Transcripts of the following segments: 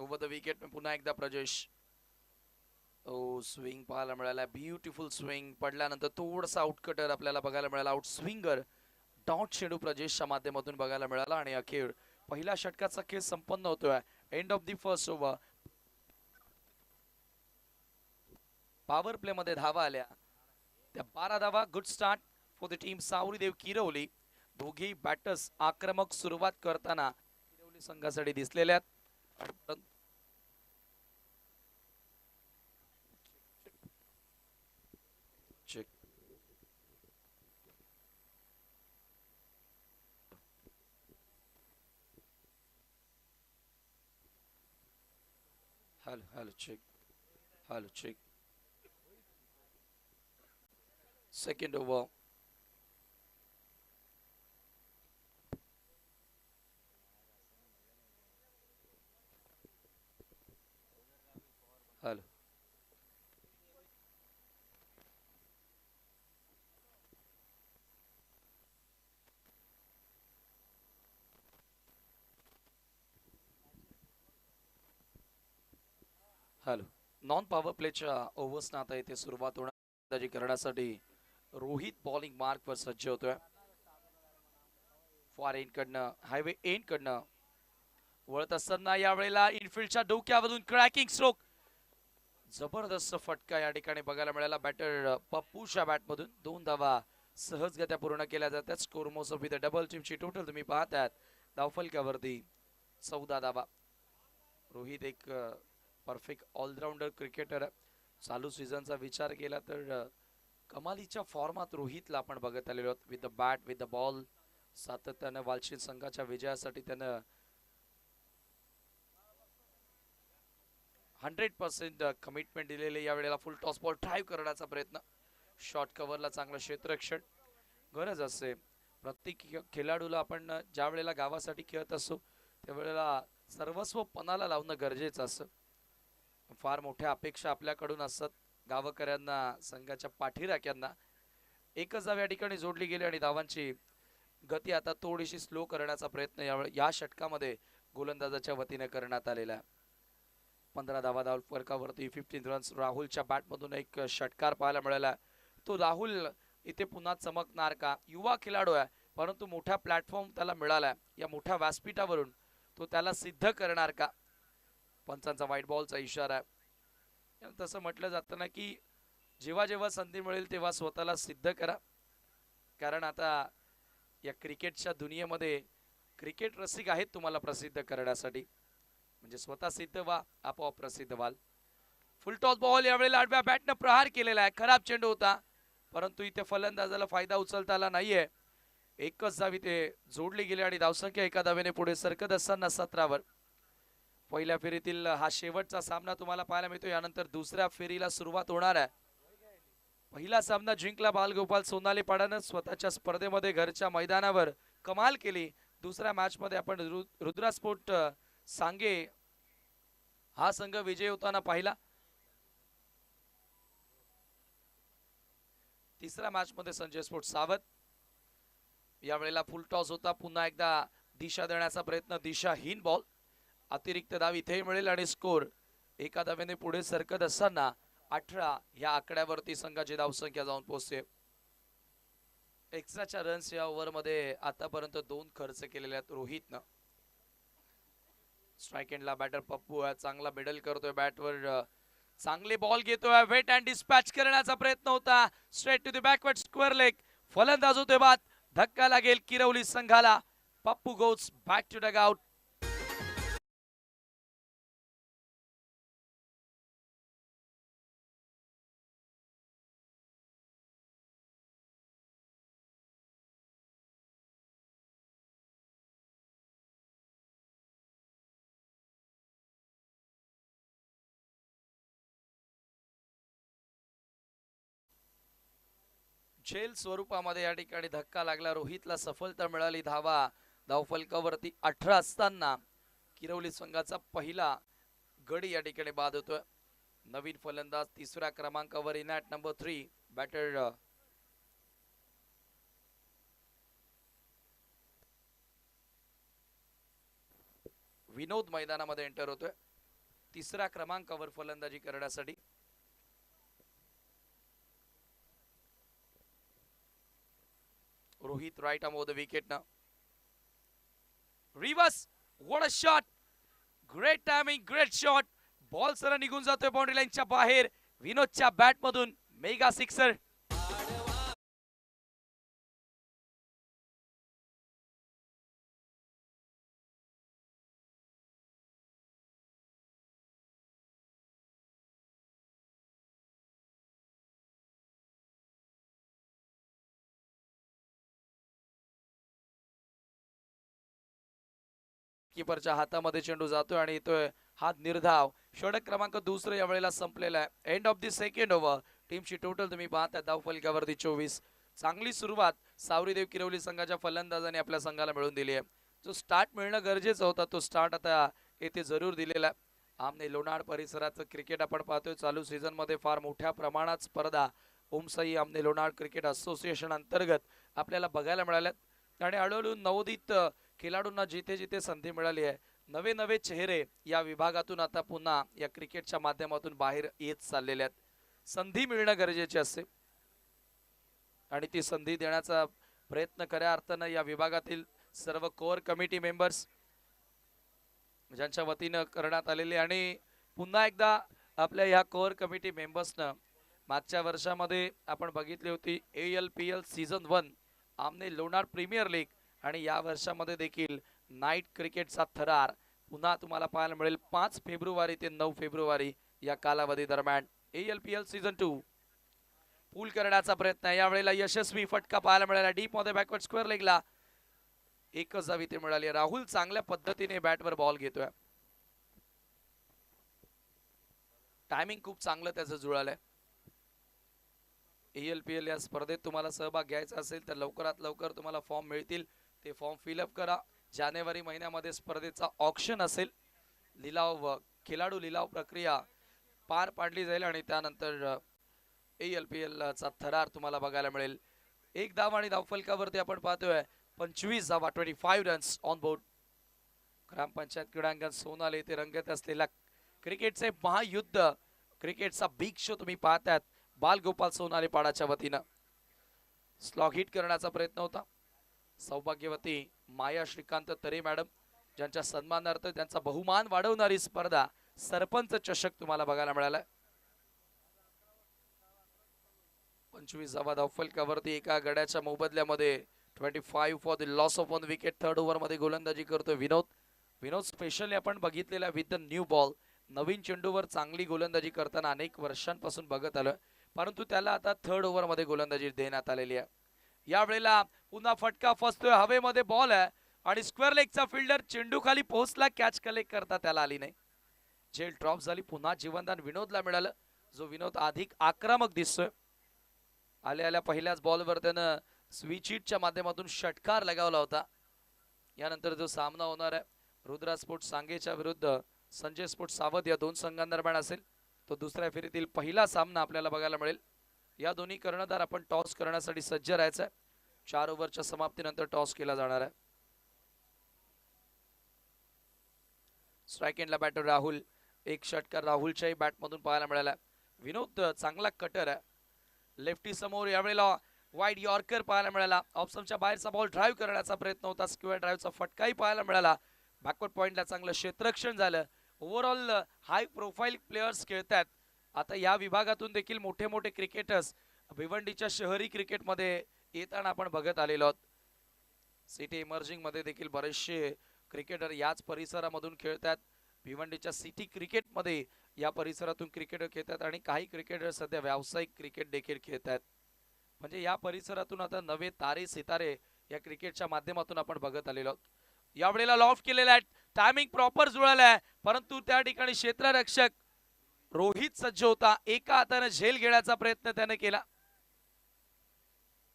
Over the wicket पुन्हा एकदा प्रजेश. ओ swing पाहायला मिळाला, ब्युटिफुल स्विंग. पडल्यानंतर थोडासा आउटकटर आपल्याला बघायला मिळाला. आउट स्विंगर डॉट चेंडू प्रजेशच्या माध्यमातून बघायला मिळाला आणि अखेर पहिल्या षटकाचा खेळ संपन्न होतोय. End of the first over. Power play मध्ये धावा आल्या त्या 12 धावा. Good start for the team सावरीदेव किरवली. दोघेही बॅटर्स आक्रमक सुरुवात करताना किरवली संघासाठी दिसलेल्या आहेत. Check. Hello check. Hello check. Second over. Hello. Hello. Non power प्लेच्या ओव्हर्सना आता इथे सुरुवात होणार करण्यासाठी रोहित बॉलिंग मार्कवर सज्ज होतोय. फॉर एंड कडनं हायवे एंड कडनं वळत असताना यावेळेला इनफिल्डच्या डोक्यावरून क्रॅकिंग स्ट्रोक. जबरदस्त फटका या ठिकाणी बघायला मिळाला बॅटर पप्पूच्या बॅटमधून. 2 धावा सहजगत्या पूर्ण केल्या जातात. स्कोर मोसम विथ डबल टीमची टोटल तुम्ही पाहतात धावफलकावरती 14 धावा. रोहित एक परफेक्ट ऑलराऊंडर क्रिकेटर. चालू सीझनचा विचार केला तर कमालीच्या फॉर्मात रोहितला आपण बघत आलेलो आहोत. With the bat with the ball सातत्यानं वालशील संघाच्या विजयासाठी त्यानं 100% कमिटमेंट दिलेले. यावेळेला फुल टॉस बॉल ड्राईव्ह करण्याचा प्रयत्न. शॉर्ट कव्हरला चांगलं क्षेत्ररक्षण गरज असते प्रत्येक खेळाडूला. आपण ज्या वेळेला गावासाठी खेळत असतो त्यावेळेला सर्वस्व पणाला लावणं गरजेचं असतं. फार मोठ्या अपेक्षा आपल्याकडून असतात गावकऱ्यांना, संघाच्या पाठीराख्यांना. एकच धाव या ठिकाणी जोडली गेली आणि धावांची गती आता थोडीशी स्लो करण्याचा प्रयत्न या षटकामध्ये गोलंदाजाच्या वतीने करण्यात आलेला आहे. 15 धावा धाव फरकावरती 15 रन्स. राहुलच्या बॅटमधून एक षटकार पाहायला मिळाला. तो राहुल इथे पुन्हा चमकणार का? युवा खेळाडू आहे परंतु मोठा प्लॅटफॉर्म त्याला मिळाला आहे. या मोठ्या व्यासपीठावरून तो त्याला सिद्ध करणार का? पंचांचा व्हाईट बॉलचा इशारा आहे. तसं म्हटलं जातं ना की जेव्हा जेव्हा संधी मिळेल तेव्हा स्वतःला सिद्ध करा. कारण आता या क्रिकेटच्या दुनियेमध्ये क्रिकेट रसिक आहेत तुम्हाला प्रसिद्ध करण्यासाठी. म्हणजे स्वतः सिद्ध व्हा, आपोआप प्रसिद्ध व्हाल. फुल टॉस बॉल यावेळेला आडव्या बॅटनं प्रहार केलेला आहे. खराब चेंडू होता परंतु इथे फलंदाजाला फायदा उचलता आला नाहीये. एकच धाव इथे जोडली गेली आणि धावसंख्या एका धावेने पुढे सरकत असताना 17 वर. पहिल्या फेरीतील हा शेवटचा सामना तुम्हाला पाहायला मिळतो. यानंतर दुसऱ्या फेरीला सुरुवात होणार आहे. पहिला सामना जिंकला बालगोपाल सोनालीपाडानं स्वतःच्या स्पर्धेमध्ये घरच्या मैदानावर कमाल केली. दुसऱ्या मॅच मध्ये आपण रुद्रा स्पोर्ट सांगे हा संघ विजयी होताना पाहिला. तिसऱ्या मॅच मध्ये संजय स्पोर्ट सावध. यावेळेला फुल टॉस होता. पुन्हा एकदा दिशा देण्याचा प्रयत्न. दिशाहीन बॉल. अतिरिक्त धाव इथेही मिळेल आणि स्कोर एका धावेने पुढे सरकत असताना 18 या आकड्यावरती संघाची धावसंख्या जाऊन पोहोचते. एक्स्ट्राच्या रन्स या ओव्हर मध्ये आतापर्यंत 2 खर्च केलेले आहेत रोहितनं. स्ट्राइक एंडला बॅटर पप्पू आहे. चांगला मिडल करतोय बॅटवर. चांगले बॉल घेतोय. वेट अँड डिस्पॅच करण्याचा प्रयत्न होता. Straight to the backward square leg. फलंदाज होते बाद. धक्का लागेल किरवली संघाला. Pappu goes back to dugout. झेल स्वरूपामध्ये या ठिकाणी धक्का लागला. रोहितला सफलता मिळाली. धावा धावफलकावरती 18 असताना किरवली संघाचा पहिला गडी या ठिकाणी बाद होतोय. नवीन फलंदाज तिसऱ्या क्रमांकावर in at number 3 batter Vinod मैदानामध्ये एंटर होतोय. तिसऱ्या क्रमांकावर फलंदाजी करण्यासाठी. Rohit right arm over the wicket ना. Reverse, what a shot, great timing, great shot. Ball सरळ निघून जातोय बाउंड्री लाईनच्या बाहेर. विनोदच्या बॅट मधून मेगा सिक्सर. कीपरच्या हातामध्ये चेंडू जातोय आणि येतोय हात निर्धाव. षटक क्रमांक दुसरं या वेळेला संपलेला आहे. End of the second over. टीमची टोटल तुम्ही पाहता धावफलकावरती 24. चांगली सुरुवात सावरीदेव किरवली संघाच्या फलंदाजाने आपल्या संघाला मिळवून दिली आहे. जो स्टार्ट मिळणं गरजेचं होता तो स्टार्ट आता येथे जरूर दिलेला आहे. आमने लोणार परिसराचं क्रिकेट आपण पाहतोय. चालू सीझन मध्ये फार मोठ्या प्रमाणात स्पर्धा ओमसाई आमने लोणार क्रिकेट असोसिएशन अंतर्गत आपल्याला बघायला मिळाल्यात आणि हळूहळू नवोदित खेळाडूंना जिथे जिथे संधी मिळाली आहे, नवे नवे चेहरे या विभागातून आता पुन्हा या क्रिकेटच्या माध्यमातून बाहेर येत चाललेले आहेत. संधी मिळणं गरजेचे असते आणि ती संधी देण्याचा प्रयत्न खऱ्या अर्थानं या विभागातील सर्व कोर कमिटी मेंबर्स ज्यांच्या वतीनं करण्यात आलेले. आणि पुन्हा एकदा आपल्या या कोर कमिटी मेंबर्सनं मागच्या वर्षामध्ये आपण बघितली होती ALPL सीझन 1 आमने लोणार प्रीमियर लीग आणि या वर्षामध्ये देखील नाईट क्रिकेटचा थरार पुन्हा तुम्हाला पाहायला मिळेल 5 फेब्रुवारी ते 9 फेब्रुवारी या कालावधी दरम्यान. ALPL सीझन 2 पूल करण्याचा प्रयत्न आहे. यावेळेला यशस्वी फटका पाहायला मिळाला डीप मध्ये बॅकवर्ड स्क्वेअर लेगला. एकच जावी ते मिळाली. राहुल चांगल्या पद्धतीने बॅटवर बॉल घेतोय. टायमिंग खूप चांगलं त्याचं जुळालंय. ALPL या स्पर्धेत तुम्हाला सहभाग घ्यायचा असेल तर लवकरात लवकर तुम्हाला फॉर्म मिळतील. ते फॉर्म फिलअप करा. जानेवारी महिन्यामध्ये स्पर्धेचा ऑक्शन असेल. लिलाव खेळाडू लिलाव प्रक्रिया पार पाडली जाईल आणि त्यानंतर ALPL चा थरार तुम्हाला बघायला मिळेल. एक धाव आणि धावफलकावरती आपण पाहतोय 25 धावा, 25 रन्स ऑन बोर्ड. ग्रामपंचायत क्रीडांगण सोनाली येथे रंगत असलेला क्रिकेटचे महायुद्ध, क्रिकेटचा बिग शो तुम्ही पाहतात बालगोपाल सोनाली पाडाच्या वतीनं. स्लॉग हिट करण्याचा प्रयत्न होता. सौभाग्यवती माया श्रीकांत तरे मॅडम ज्यांच्या सन्मानार्थ त्यांचा बहुमान वाढवणारी स्पर्धा सरपंच चषक तुम्हाला बघायला मिळाला. 25 धावा धावफलकावरती एका गड्याच्या मोबदल्यामध्ये 25 for the loss of 1 wicket. Third over मध्ये गोलंदाजी करतोय विनोद. विनोद स्पेशली आपण बघितलेला विथ द न्यू बॉल नवीन चेंडूवर चांगली गोलंदाजी करताना अनेक वर्षांपासून बघत आलोय, परंतु त्याला आता थर्ड ओव्हर मध्ये गोलंदाजी देण्यात आलेली आहे. यावेळेला पुन्हा फटका फसतोय. हवेमध्ये बॉल आहे आणि स्क्वेअर लेगचा फिल्डर चेंडू खाली पोहोचला, कॅच कलेक्ट करता त्याला आली नाही. झेल ड्रॉप झाली. पुन्हा जीवनदान विनोदला मिळालं, जो विनोद अधिक आक्रमक दिसतोय. आल्या आल्या पहिल्याच बॉलवर त्यानं स्विच हिटच्या माध्यमातून षटकार लगावला होता. यानंतर जो सामना होणार आहे रुद्रा स्पोर्ट्स सांगेच्या विरुद्ध संजय स्पोर्ट्स सावध या दोन संघांदरम्यान असेल, तो दुसऱ्या फेरीतील पहिला सामना आपल्याला बघायला मिळेल. या दोन्ही कर्णधार आपण टॉस करण्यासाठी सज्ज राहायचं आहे. 4 ओव्हरच्या समाप्तीनंतर टॉस केला जाणार आहे. स्ट्राइक एंडला बॅटर राहुल. एक षटकार राहुलच्याही बॅटमधून पाहायला मिळाला. विनोद चांगला कटर आहे. लेफ्टी समोर यावेळेला वाईड यॉर्कर पाहायला मिळाला. ऑप्शनच्या बाहेरचा बॉल ड्राईव्ह करण्याचा प्रयत्न होता. स्क्वेअर ड्राईव्हचा फटकाही पाहायला मिळाला. बॅकवर्ड पॉइंटला चांगलं क्षेत्ररक्षण झालं. ओव्हरऑल हाय प्रोफाईल प्लेयर्स खेळतात. आता या विभागातून देखील मोठे मोठे क्रिकेटर्स भिवंडीच्या शहरी क्रिकेटमध्ये येताना आपण बघत आलेलो आहोत. सिटी इमर्जिंग मध्ये देखील बरेचसे क्रिकेटर याच परिसरामधून खेळतात. भिवंडीच्या सिटी क्रिकेटमध्ये या परिसरातून क्रिकेटर खेळतात आणि काही क्रिकेटर सध्या व्यावसायिक क्रिकेट देखील खेळतात. म्हणजे या परिसरातून आता नवे तारे सितारे या क्रिकेटच्या माध्यमातून आपण बघत आलेलो आहोत. यावेळेला लॉफ्ट केलेला आहे. टायमिंग प्रॉपर जुळाला आहे, परंतु त्या ठिकाणी क्षेत्ररक्षक रोहित सज्ज होता. एका हाताने झेल घेण्याचा प्रयत्न त्याने केला.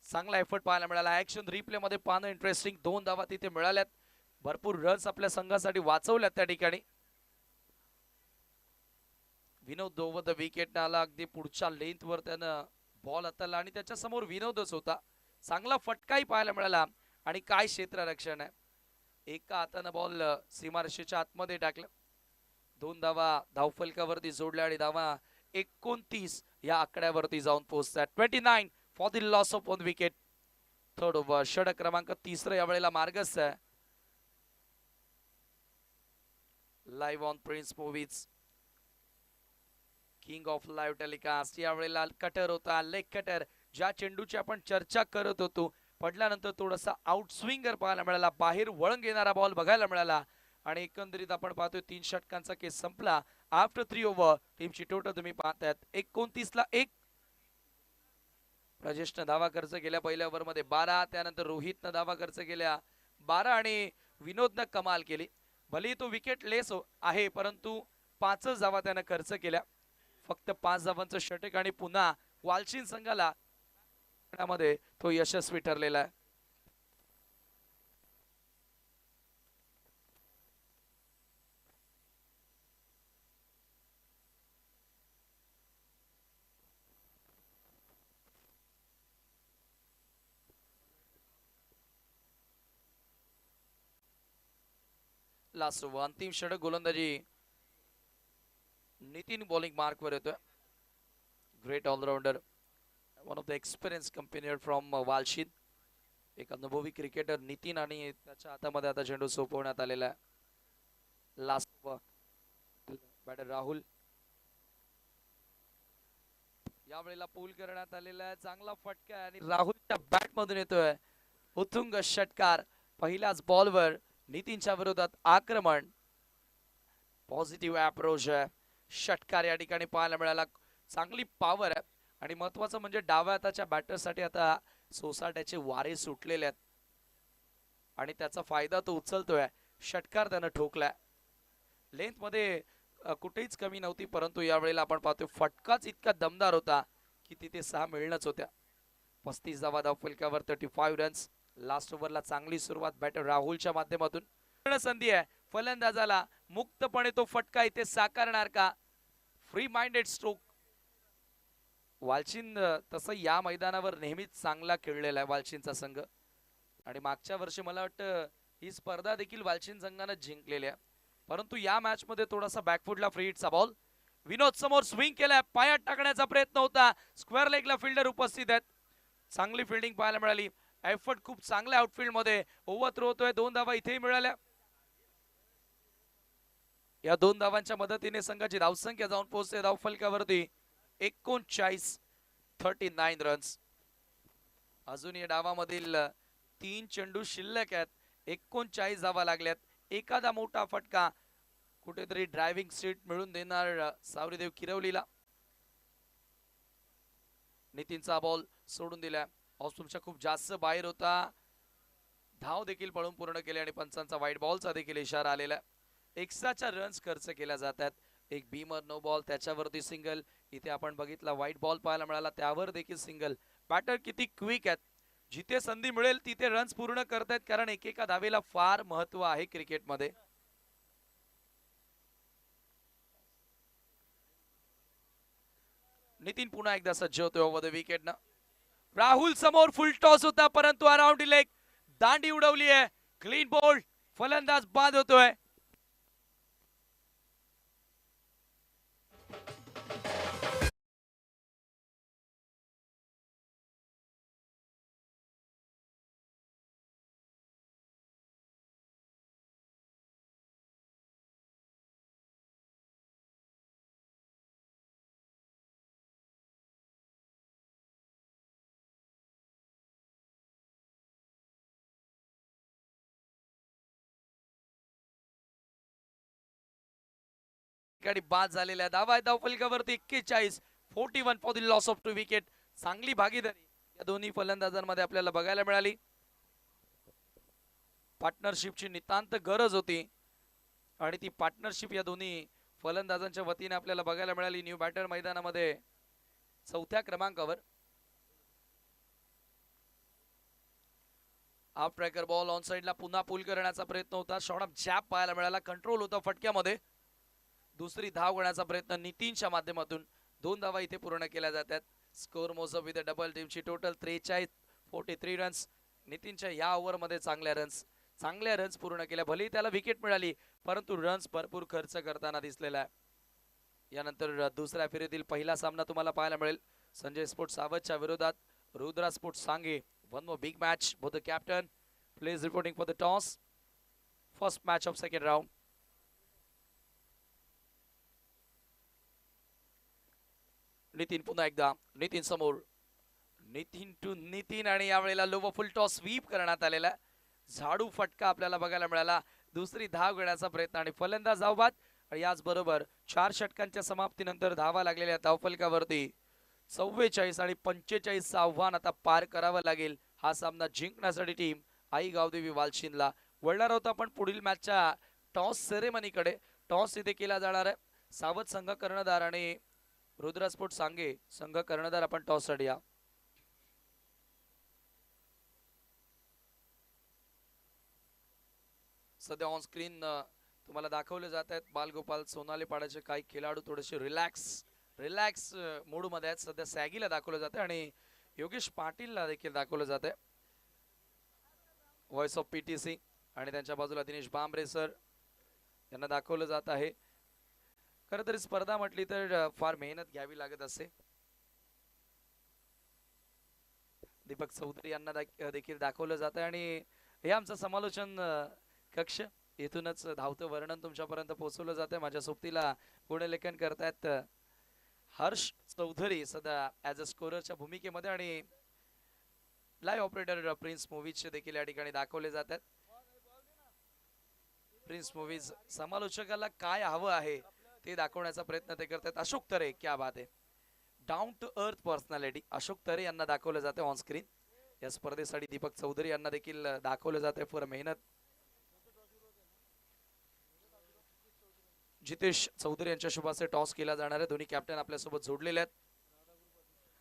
चांगला एफर्ट पाहायला मिळाला. ऍक्शन रिप्ले मध्ये पाहणं इंटरेस्टिंग. 2 धावा तिथे मिळाल्यात. भरपूर रन्स आपल्या संघासाठी वाचवल्यात त्या ठिकाणी. विनोद ओव्हर द विकेट आला. अगदी पुढच्या लेंथ वर त्यानं बॉल हाताळला आणि त्याच्या समोर विनोदच होता. चांगला फटकाही पाहायला मिळाला आणि काय क्षेत्ररक्षण आहे. एका हाताने बॉल सीमारेषेच्या आतमध्ये टाकलं. 2 धावा धावफलकावरती जोडल्या आणि धावा 29 या आकड्यावरती जाऊन पोहोचतात. 29 for the loss of 1 wicket. Third over षटक क्रमांक 3 यावेळेला मार्गस्थ आहे. Live on prince movies, king of live telecast. यावेळेला कटर होता, लेग कटर, ज्या चेंडूची आपण चर्चा करत होतो. पडल्यानंतर थोडासा आउट स्विंगर पाहायला मिळाला, बाहेर वळण घेणारा बॉल बघायला मिळाला आणि एकंदरीत आपण पाहतोय 3 षटकांचा केस संपला. आफ्टर 3 ओव्हर टीमची टोटल तुम्ही पाहतायत 29 ला 1. राजेशनं धावा खर्च केल्या पहिल्या ओव्हर मध्ये 12, त्यानंतर रोहितनं धावा खर्च केल्या 12 आणि विनोदनं कमाल केली. भले तो विकेट लेस आहे परंतु 5 धावा त्यानं खर्च केल्या. फक्त 5 धावांचं षटक आणि पुन्हा वालशिन संघाला मध्ये तो यशस्वी ठरलेला आहे. लास्ट ओव्हर अंतिम षटक गोलंदाजी नितीन बॉलिंग मार्क वर येतोय. Great allrounder, one of the experience campaigner from वालशिन. एक अनुभवी क्रिकेटर नितीन आणि त्याच्या हातामध्ये आता चेंडू सोपवण्यात आलेला आहे. लास्ट ओव्हर बॅटर राहुल यावेळेला पूल करण्यात आलेला आहे. चांगला फटका आणि राहुलच्या बॅट मधून येतोय उत्तुंग षटकार. पहिल्याच बॉलवर नितीनच्या विरोधात आक्रमण. पॉझिटिव्ह अप्रोच आहे. षटकार या ठिकाणी पाहायला मिळाला. चांगली पॉवर आहे आणि महत्वाचं म्हणजे डाव्या हाताच्या बॅटरसाठी आता सोसाट्याचे वारे सुटलेले आहेत आणि त्याचा फायदा तो उचलतोय. षटकार त्यानं ठोकलाय. लेंथ मध्ये कुठेच कमी नव्हती परंतु यावेळेला आपण पाहतोय फटकाच इतका दमदार होता की तिथे 6 मिळणंच होत्या. 35 धावा धावफलकावर 35 रन्स. लास्ट ओव्हरला चांगली सुरुवात बॅटर राहुलच्या माध्यमातून. संधी आहे फलंदाजाला, मुक्तपणे तो फटका इथे साकारणार का? Free minded stroke. वालशिन तसं या मैदानावर नेहमीच चांगला खेळलेला आहे वालशिनचा संघ आणि मागच्या वर्षी मला वाटतं ही स्पर्धा देखील वालशिन संघाने जिंकलेली आहे. परंतु या मॅच मध्ये थोडासा बॅकफुटला फ्री हिटचा बॉल. विनोद समोर स्विंग केलाय, पायात टाकण्याचा प्रयत्न होता. स्क्वेअर लेगला फिल्डर उपस्थित आहेत. चांगली फिल्डिंग पाहायला मिळाली. एफर्ट खूप चांगला आउटफील्ड मध्ये. ओव्हर होतोय. 2 धावा इथेही मिळाल्या. या 2 धावांच्या मदतीने संघाची धावसंख्या जाऊन पोहोचते धावफलकावरती 39 रन्स. अजून या डावामधील 3 चेंडू शिल्लक आहेत. 39 धावा लागल्यात. एखादा मोठा फटका कुठेतरी ड्रायव्हिंग सीट मिळून देणार सावरीदेव किरवलीला. नितीनचा बॉल सोडून दिला. तुमच्या खूप जास्त बाहेर होता. धाव देखील पळून पूर्ण केले आणि पंचांचा व्हाईट बॉलचा देखील इशारा आलेला. एक्स्ट्राच्या रन्स खर्च केल्या जातात. एक बीमर नो बॉल त्याच्यावरती सिंगल. इथे आपण बघितला व्हाईट बॉल पाहायला मिळाला त्यावर देखील सिंगल. बॅटर किती क्विक आहेत. जिथे संधी मिळेल तिथे रन्स पूर्ण करतायत कारण एकेका धावेला फार महत्व आहे क्रिकेटमध्ये. नितीन पुन्हा एकदा सज्ज होतोय ओव्हर द विकेट ना. राहुल समोर फुल टॉस होता परंतु अराउंड लेग दांडी उडवली आहे. Clean bowled. फलंदाज बाद होतोय. बाद झालेल्या धावा धावफलकावरती 41. 41 for the loss of 2 wicket. चांगली भागीदारी या दोन्ही फलंदाजांमध्ये आपल्याला बघायला मिळाली. पार्टनरशिपची नितांत गरज होती आणि ती पार्टनरशिप या दोन्ही फलंदाजांच्या वतीने आपल्याला बघायला मिळाली. न्यू बॅटर मैदानामध्ये 4थ्या क्रमांकावर. हाफ ट्रॅकर बॉल ऑन साइडला पुन्हा पुल करण्याचा प्रयत्न होता. शॉर्ट ऑफ जॅब पाहायला मिळाला. कंट्रोल होता फटक्यामध्ये. दुसरी धाव घेण्याचा प्रयत्न नितीनच्या माध्यमातून. 2 धावा इथे पूर्ण केल्या जातात. स्कोर मोजअप विथ डबल. टीमची टोटल 43 रन्स. नितीनच्या या ओव्हर मध्ये चांगल्या रन्स. चांगल्या रन्स पूर्ण केल्या. भलेही त्याला विकेट मिळाली परंतु रन्स भरपूर खर्च करताना दिसलेला आहे. यानंतर दुसऱ्या फेरीतील पहिला सामना तुम्हाला पाहायला मिळेल संजय स्पोर्ट्स सावधच्या विरोधात रुद्रा स्पोर्ट्स सांगे. One more big match. Both the captain plays reporting for the toss. First match of second round. Nitin पुन्हा एकदा. नितीन समोर. नितीन टू नितीन आणि यावेळेला लो फुल टॉस स्वीप करण्यात आलेला. झाडू फटका आपल्याला बघायला मिळाला. दुसरी धाव घेण्याचा प्रयत्न आणि फलंदाज धावबाद. आणि याचबरोबर 4 षटकांच्या समाप्तीनंतर धावा लागलेल्या धावफलकावरती 44 आणि 45 आव्हान आता पार करावं लागेल हा सामना जिंकण्यासाठी टीम आई गावदेवी वालशिनला. वळणार होता पण पुढील मॅचच्या टॉस सेरेमनीकडे. टॉस इथे केला जाणार आहे. सावध संघ कर्णधार आणि रुद्रा स्पोर्ट्स सांगे संघ कर्णधार आपण टॉस साठी या. सध्या ऑन स्क्रीन तुम्हाला दाखवले जात आहेत बालगोपाल सोनाली पाड्याचे काही खेळाडू थोडेसे रिलॅक्स मूड मध्ये आहेत. सध्या सॅगीला दाखवलं जाते आणि योगेश पाटीलला देखील दाखवलं जाते. व्हॉइस ऑफ पीटीसी आणि त्यांच्या बाजूला दिनेश बांबरे सर यांना दाखवलं जात आहे. खरं तर स्पर्धा म्हटली तर फार मेहनत घ्यावी लागत असते. दीपक चौधरी यांना देखील दाखवलं जात आहे आणि हे आमचं समालोचन कक्ष. इथूनच धावतं वर्णन तुमच्यापर्यंत पोहोचवलं जाते. माझ्या सोबतीला गुणलेखन करतायत हर्ष चौधरी सध्या ॲज अ स्कोररच्या भूमिकेमध्ये आणि लाईव्ह ऑपरेटर प्रिन्स मूवीजचे देखील या ठिकाणी दाखवले जातात. प्रिन्स मूवीज समालोचकाला काय हवं आहे ते दाखवण्याचा प्रयत्न ते करतात. अशोक तरे क्या बात आहे. Down to earth personality Ashok Tare यांना दाखवलं जाते ऑन स्क्रीन. या स्पर्धेसाठी दीपक चौधरी यांना देखील दाखवलं जाते फॉर मेहनत. जितेश चौधरी यांच्या शुभाचे टॉस केला जाणार आहे. दोन्ही कॅप्टन आपल्यासोबत जोडलेले आहेत.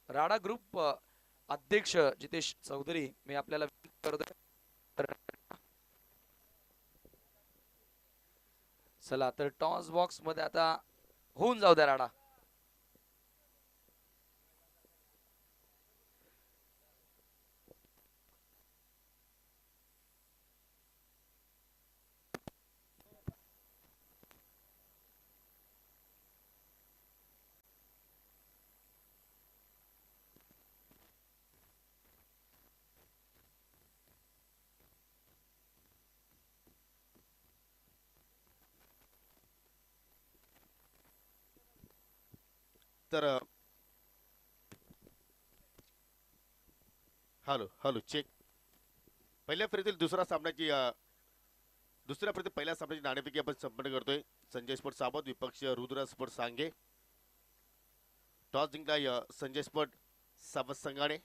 राडा ग्रुप अध्यक्ष जितेश चौधरी मी आपल्याला करतोय. चला तर टॉस बॉक्स मध्ये आता होऊन जाऊ द्या राडा. तर हॅलो हॅलो चेक. पहिल्या फेरीतील दुसऱ्या फेरीतील पहिल्या सामन्याची नाणेफेकी आपण संपन्न करतोय. संजय स्पोर्ट सावध विपक्ष रुद्रा स्पोर्ट सांगे. टॉस जिंकला संजय स्पोर्ट सावध संघाने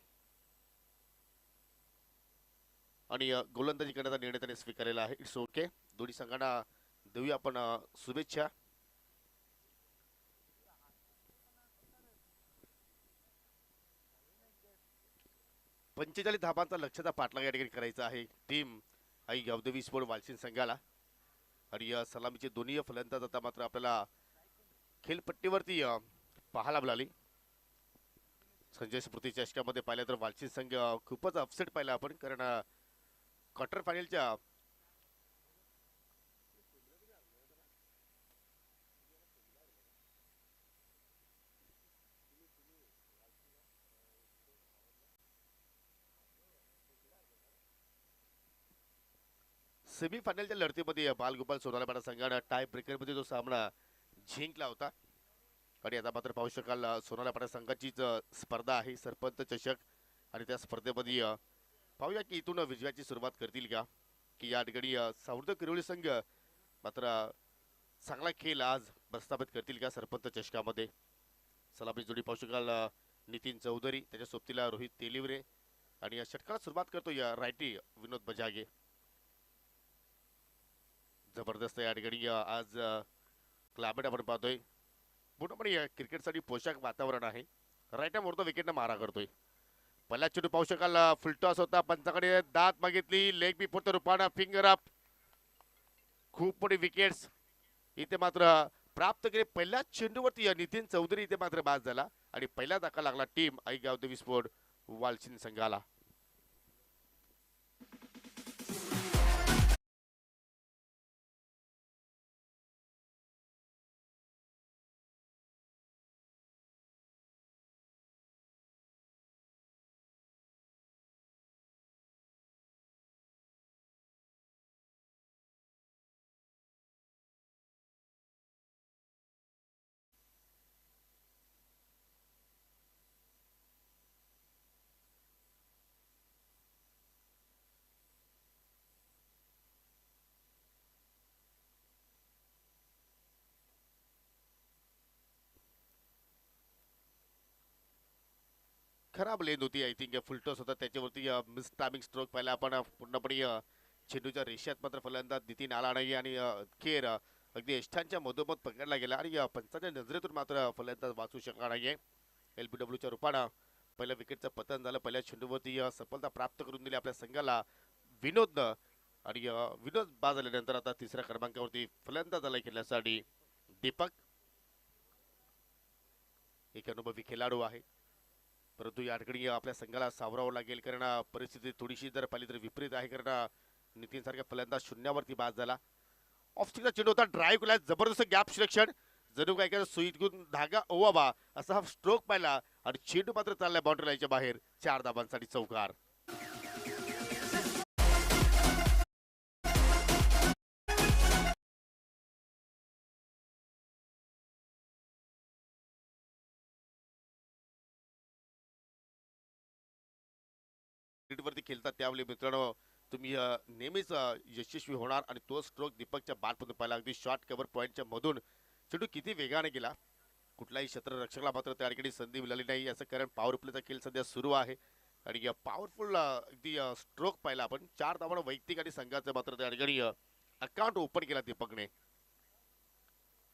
आणि गोलंदाजी करण्याचा निर्णय त्याने स्वीकारलेला आहे. It's okay. दोन्ही संघांना देऊया आपण शुभेच्छा. पंचेचाळीस धाबांचा लक्ष्याचा पाठलाग या ठिकाणी करायचा आहे टीम आई गावदेवी स्पोर्ट वालशिन संघाला. आणि या सलामीचे दोन्ही फलंदाज आता मात्र आपल्याला खेळपट्टीवरती पाहायला मिळाली. संजय स्मृती चषकामध्ये पाहिलं तर वालशिन संघ खूपच अपसेट पाहिला आपण. कारण क्वार्टर फायनलच्या सेमीफायनलच्या लढतीमध्ये बालगोपाल सोनालीपाडा संघाने टाय ब्रेकरमध्ये जो सामना जिंकला होता. आणि आता मात्र पाहू शकाल सोनालीपाडा संघाचीच स्पर्धा आहे सरपंच चषक. आणि त्या स्पर्धेमध्ये पाहूया की इथून विजयाची सुरुवात करतील का, की या ठिकाणी सावध किरोळी संघ मात्र चांगला खेळ आज प्रस्थापित करतील का सरपंच चषकामध्ये. सलामी जोडी पाहू शकाल नितीन चौधरी, त्याच्या सोबतीला रोहित तेलिवरे आणि या षटकाला सुरुवात करतो या रायटी विनोद बजागे. जबरदस्त या ठिकाणी आज क्लायमेट आपण पाहतोय. पूर्णपणे क्रिकेटसाठी पोशाख वातावरण आहे. राईट मोडतो विकेटनं मारा करतोय. पहिला चेंडू पाहू शकाल फुलटॉस होता. पंचाकडे दात मागितली. लेग बी पुरतं रुपाना फिंगर अप. खूप मोठी विकेट्स इथे मात्र प्राप्त केले. पहिल्या चेंडूवरती नितीन चौधरी इथे मात्र बाद झाला आणि पहिला धक्का लागला टीम आई गावदेवी स्पोर्ट वालशिन संघाला. खराब लेन होती. आय थिंक फुलटॉस होता त्याच्यावरती मिस टायमिंग स्ट्रोक पाहिला आपण पूर्णपणे चेंडूच्या रेषेत मात्र फलंदाज नितीन आला नाही आणि खेर अगदी यष्टांच्या मधोमध पकडला गेला आणि पंचांच्या नजरेतून मात्र फलंदाज वाचू शकला नाहीये. एलबीडब्ल्यूच्या रूपानं पहिल्या विकेटचं पतन झालं. पहिल्या चेंडूवरती सफलता प्राप्त करून दिली आपल्या संघाला विनोदनं आणि विनोद बाद झाल्यानंतर आता तिसऱ्या क्रमांकावरती फलंदाज आला खेळण्यासाठी दीपक. एक अनुभवी खेळाडू आहे परंतु या ठिकाणी आपल्या संघाला सावरावं लागेल कारण परिस्थिती थोडीशी जर पाहिली तर विपरीत आहे कारण नितीन सारखा फलंदाज शून्यावरती बाद झाला. ऑफस्टिकचा चेंडू होता. ड्राईव्ह केला जबरदस्त गॅप सिलेक्शन जणू काय काय सुईत घेऊन धागा ओवावा असा हा स्ट्रोक पाहिला आणि चेंडू मात्र चाललाय बाउंड्री लाईनच्या बाहेर. 4 धाबांसाठी चौकार. वरती खेळतात त्यावेळी मित्रांनो तुम्ही नेहमीच यशस्वी होणार आणि तो स्ट्रोक दीपकच्या बॅटमधून पाहिला. अगदी शॉर्ट कव्हर पॉईंटच्या मधून चेंडू किती वेगाने गेला. कुठलाही क्षेत्ररक्षकाला मात्र त्या ठिकाणी संधी मिळाली नाही याचं कारण पॉवर प्लेचा खेळ सध्या सुरू आहे आणि पॉवरफुल अगदी स्ट्रोक पाहिला आपण. 4 धावा वैयक्तिक आणि संघाचं मात्र त्या ठिकाणी अकाउंट ओपन केला दीपकने.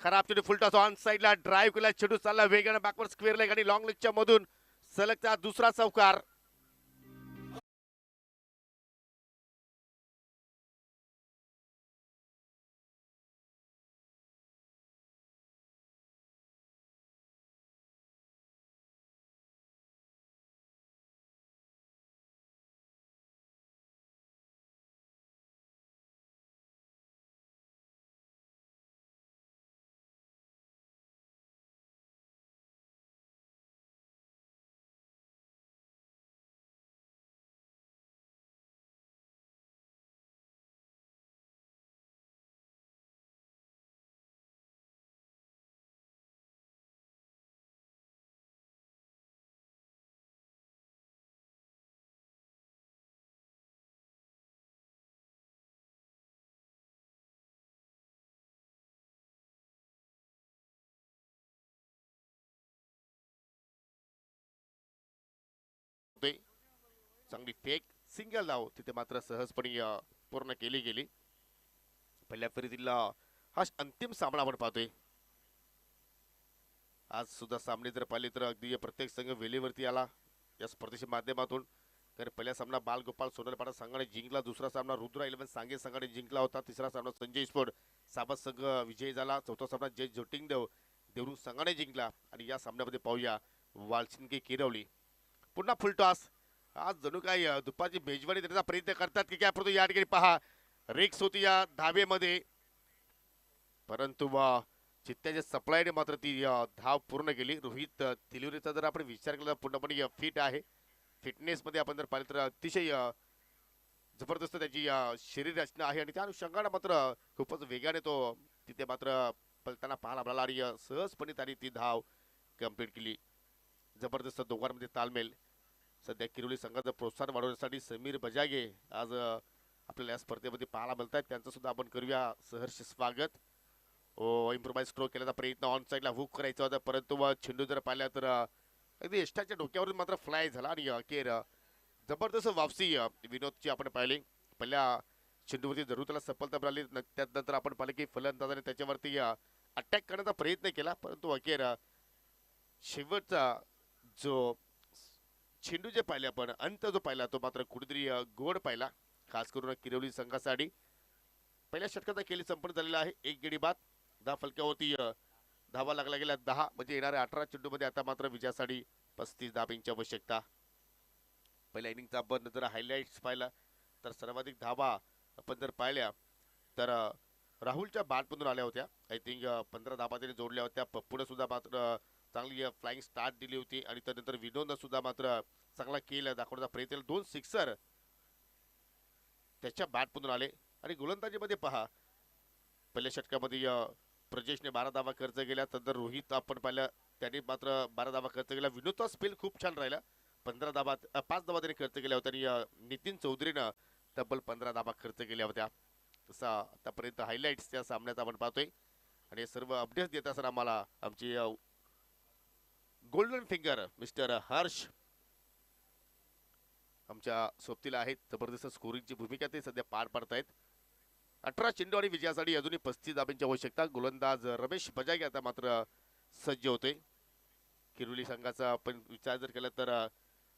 खराब चेंडू फुलटॉस ऑन साइडला ड्राईव्ह केला चेंडू चालला वेगाने बॅकवर स्क्वेअर लेग आणि लॉंग लेगच्या मधून सलगचा दुसरा चौकार. चांगली फेक सिंगल धाव तिथे मात्र सहजपणे पूर्ण केली गेली. पहिल्या फेरीतील हा अंतिम सामना आपण पाहतोय. आज सुद्धा सामने जर पाहिले तर अगदी प्रत्येक संघ वेळेवरती आला या स्पर्धेच्या माध्यमातून. कारण पहिला सामना बालगोपाल सोनलपाडा संघाने जिंकला. दुसरा सामना रुद्रा 11 सांगे संघाने जिंकला होता. तिसरा सामना संजय स्पोर्ट साबत संघ विजयी झाला. चौथा सामना जय ज्योतिंगदेव देवरू संघाने जिंकला आणि या सामन्यामध्ये पाहूया वालसिंगे किरवली पुन्हा फुलटॉस. आज जणू काय दुपारची मेजवानी देण्याचा प्रयत्न करतात की काय परंतु या ठिकाणी पहा रिक्स होती या धावेमध्ये परंतु चित्त्याच्या सप्लायने मात्र ती धाव पूर्ण केली. रोहित तिलुरीचा जर आपण विचार केला पूर्णपणे फिट आहे. फिटनेस मध्ये आपण जर पाहिलं तर अतिशय जबरदस्त त्याची शरीर रचना आहे आणि त्या अनुषंगाने मात्र खूपच वेगाने तो तिथे मात्र पलताना पाहायला मिळाला आणि सहजपणे त्यांनी ती धाव कंप्लीट केली. जबरदस्त दोघांमध्ये तालमेल. सध्या किरोली संघाचं प्रोत्साहन वाढवण्यासाठी समीर बजागे आज आपल्याला या स्पर्धेमध्ये पाहायला मिळत आहेत. त्यांचं सुद्धा आपण करूया सहर्ष स्वागत. इम्प्रोवाइज स्ट्रोक केल्याचा प्रयत्न ऑन साइडला हुक करायचा होता परंतु चेंडू जर पाहिला तर अगदी यष्टाच्या डोक्यावरून मात्र फ्लाय झाला आणि अखेर जबरदस्त वापसी विनोदची आपण पाहिली. पहिल्या चेंडूवरती जरूर त्याला सफलता मिळाली. त्यानंतर आपण पाहिले की फलंदाजाने त्याच्यावरती अटॅक करण्याचा प्रयत्न केला परंतु अखेर शेवटचा जो चेंडू जे पाहिले आपण अंत जो पाहिला तो मात्र कुठेतरी गोड पाहिला खास करून किरवली संघासाठी. पहिल्या षटकाचा खेळ संपन्न झालेला आहे. 1 गडी बाद 10 फलक्यावरती धावा लागला गेल्या 10 म्हणजे येणाऱ्या 18 चेंडूमध्ये आता मात्र विजयासाठी 35 धावांची आवश्यकता. पहिल्या इनिंगचा आपण जर हायलाइट्स पाहिला तर सर्वाधिक धावा आपण जर पाहिल्या तर राहुलच्या बॅटमधून आल्या होत्या. आय थिंक 15 धावा त्याने जोडल्या होत्या. पप्पूने सुद्धा मात्र चांगली फ्लाइंग स्टार्ट दिली होती आणि त्यानंतर विनोदनं सुद्धा मात्र चांगला केला दाखवण्याचा प्रयत्न केला. 2 सिक्सर त्याच्या बॅटमधून आले आणि गोलंदाजीमध्ये पहा पहिल्या षटकामध्ये प्रजेशने 12 धावा खर्च केल्या. तर रोहित आपण पाहिलं त्याने मात्र 12 धावा खर्च केला. विनोदचा स्पेल खूप छान राहिला. 15 धावा 5 धावा त्याने खर्च केल्या होत्या आणि नितीन चौधरीनं तब्बल 15 धावा खर्च केल्या होत्या. तसा आतापर्यंत हायलाइट्स त्या सामन्यात आपण पाहतोय आणि सर्व अपडेट्स देत असताना आम्हाला आमची गोल्डन फिंगर मिस्टर हर्ष आमच्या सोबतीला आहेत. जबरदस्त स्कोरिंगची भूमिका ते सध्या पार पाडतायत. 18 चेंडू आणि विजयासाठी अजूनही 35 धाब्यांची आवश्यकता. गोलंदाज रमेश बजागे आता मात्र सज्ज होते. किरोली संघाचा आपण विचार जर केला तर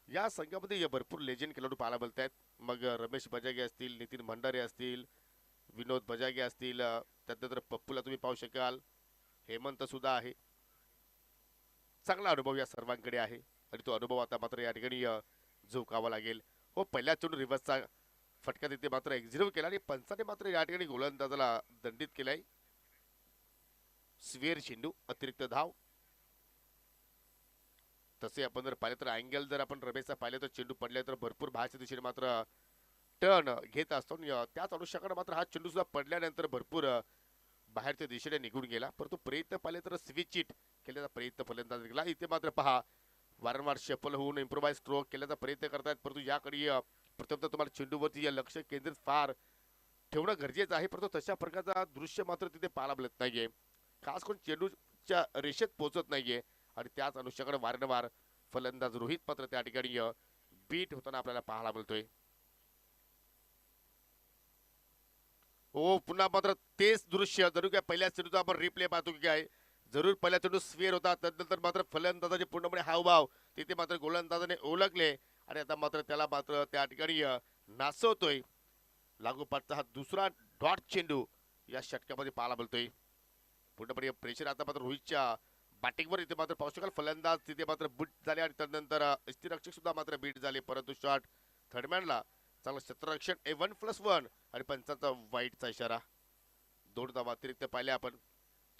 या संघामध्ये भरपूर लेजेंड खेळाडू पाहायला मिळत आहेत. मग रमेश बजागे असतील, नितीन भंडारे असतील, विनोद बजागे असतील, त्यानंतर पप्पूला तुम्ही पाहू शकाल, हेमंत सुद्धा आहे. चांगला अनुभव या सर्वांकडे आहे आणि तो अनुभव आता मात्र या ठिकाणी झोकावा लागेल. हो, पहिल्या चेंडू रिव्हर्सचा फटका तिथे मात्र एक्झिक्यूट केला आणि पंचाने मात्र या ठिकाणी गोलंदाजाला दंडित केलाय. स्वेर चेंडू, अतिरिक्त धाव. तसे आपण जर पाहिले तर अँगल जर आपण रमेशचा पाहिले तर चेंडू पडले तर भरपूर बाहेरच्या दिशेने मात्र टर्न घेत असतो. त्याच अनुषंगाने मात्र हा चेंडू सुद्धा पडल्यानंतर भरपूर बाहेरच्या दिशेने निघून गेला. परंतु प्रयत्न पाहिले तर स्विच इट केल्याचा प्रयत्न फलंदाज केला. इथे मात्र पहा वारंवार शफल होऊन इम्प्रोवाइज स्ट्रोक केल्याचा प्रयत्न करतात. परंतु याकडे प्रथमतः तुम्हाला चेंडूवरती लक्ष केंद्रित फार ठेवणं गरजेचं आहे. परंतु तशा प्रकारचा दृश्य मात्र तिथे पाहायला मिळत नाहीये. खास करून चेंडूच्या रेषेत पोहोचत नाहीये आणि त्याच अनुषंगाने वारंवार फलंदाज रोहित मात्र त्या ठिकाणी बीट होताना आपल्याला पाहायला मिळतोय. हो, पुन्हा मात्र तेच दृश्य जरूर काय पहिल्या चेंडूचा आपण रिप्ले पाहतो की काय. जरूर पहिल्या चेंडू स्वेर होता, त्यानंतर मात्र फलंदाजाचे पूर्णपणे हावभाव तिथे मात्र गोलंदाजाने ओळखले आणि आता मात्र त्याला मात्र त्या ठिकाणी नाचवतोय. लागोपाठचा हा दुसरा डॉट चेंडू या षटकामध्ये पाहायला मिळतोय. पूर्णपणे प्रेशर आता मात्र रोहितच्या बॅटिंगवर इथे मात्र पाहू शकाल. फलंदाज तिथे मात्र बीट झाले आणि त्यानंतर यष्टीरक्षक सुद्धा मात्र बीट झाले. परंतु शॉट थर्डमॅनला चांगलं क्षेत्ररक्षण A1+1 आणि पंचांचा वाईटचा इशारा. 2 धावा अतिरिक्त पाहिले आपण.